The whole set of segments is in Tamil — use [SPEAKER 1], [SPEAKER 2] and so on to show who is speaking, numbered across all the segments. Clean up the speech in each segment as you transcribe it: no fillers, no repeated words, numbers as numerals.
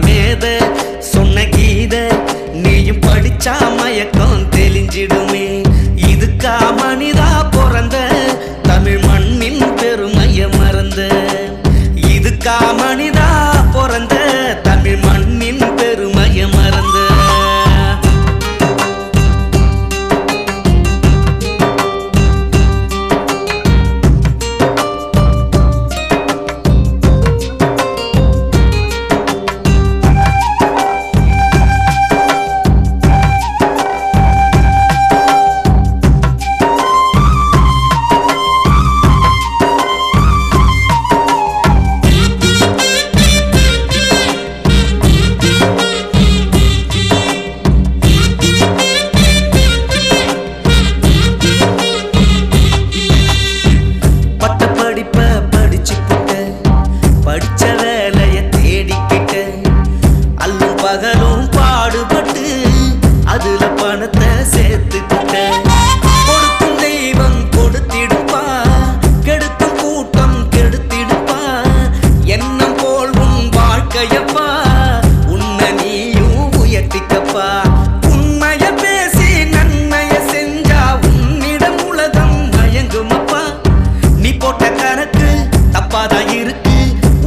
[SPEAKER 1] மேத சொன்ன கீத நீயும் படிச்சா மயக்கம் தெளிஞ்சிடுமே. இதுக்கா மனிதா பிறந்த தமிழ் மண்ணின் பெருமைய மறந்த. இதுக்கா மனிதா பிறந்த தமிழ் மண்ணின் பெருமைய மறந்த. படிச்ச வேலைய தேடிக்கிட்ட அல்லும் பகலும் பாடுபட்டு அதுல பணத்தை சேர்த்துக்கிட்ட. கொடுக்கும் தெய்வம் கொடுத்திடுப்பா, கெடுக்கும் கூட்டம் கெடுத்திடுப்பா. எண்ணம் போல் உன் வாழ்க்கையப்பா, உன்னை நீயும் உயர்த்திக்கப்பா. உண்மைய பேசி நன்மைய செஞ்சா உன்னிடம் உலகம் மயங்குமப்பா. நீ போட்ட கணக்கு தப்பாதான் இருக்கு,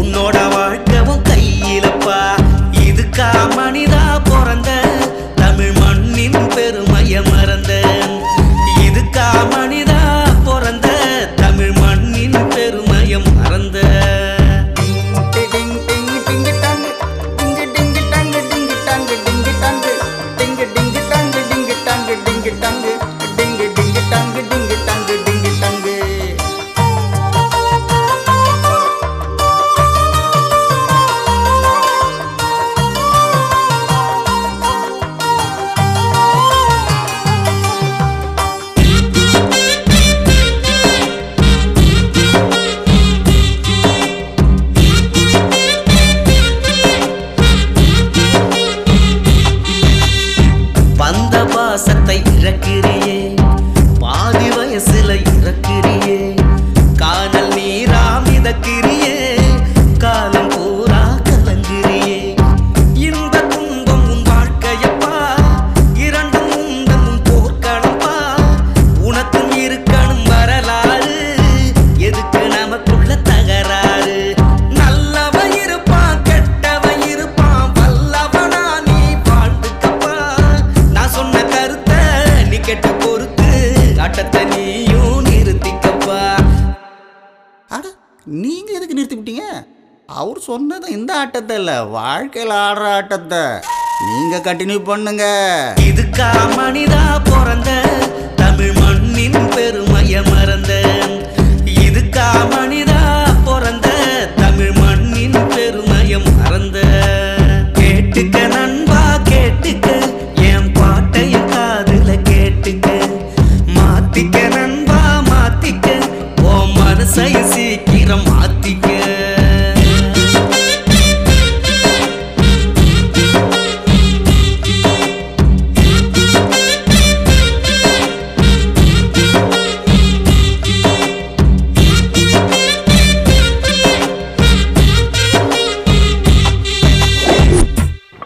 [SPEAKER 1] உன்னோட வாழ்க்கவும் கையிலப்பா. இதுக்கா மனிதா பிறந்த தமிழ் மண்ணின் பெருமைய மறந்த. இதுக்கா மனிதா பிறந்த தமிழ் மண்ணின் பெருமைய மறந்த. வந்த பாசத்தை இறக்கிறியே, பாதி வயசுல இறக்கிறியே. காணல் நீரா மிதக்கிறியே, காலம் பூரா கலங்கிறியே. இந்த துன்பம் உன் வாழ்க்கையப்பா, இரண்டும் உண்டமும் போர்க்களப்பா. உனக்கும் இருக்கணும் வரலாறு, எதுக்கு நமக்குள்ள தகராறு. நல்லவன் இருப்பான் கெட்டவன் இருப்பான், வல்லவனா நீ வாழ்ந்துக்கப்பா. நான் சொன்ன கருத்தை நீ கெட்டு பொறுத்து ஆட்டத்தை நீயும் நிறுத்திக்கப்பா.
[SPEAKER 2] அட நீங்க எதுக்கு நிறுத்தி விட்டீங்க? அவர் சொன்னது இந்த ஆட்டத்தை இல்ல, வாழ்க்கையில் ஆடுற ஆட்டத்தை நீங்க கண்டினியூ பண்ணுங்க.
[SPEAKER 1] இதுக்கா மனிதா பிறந்த தமிழ் மண்ணின் பெருமைய மறந்த. இதுக்கா மனிதா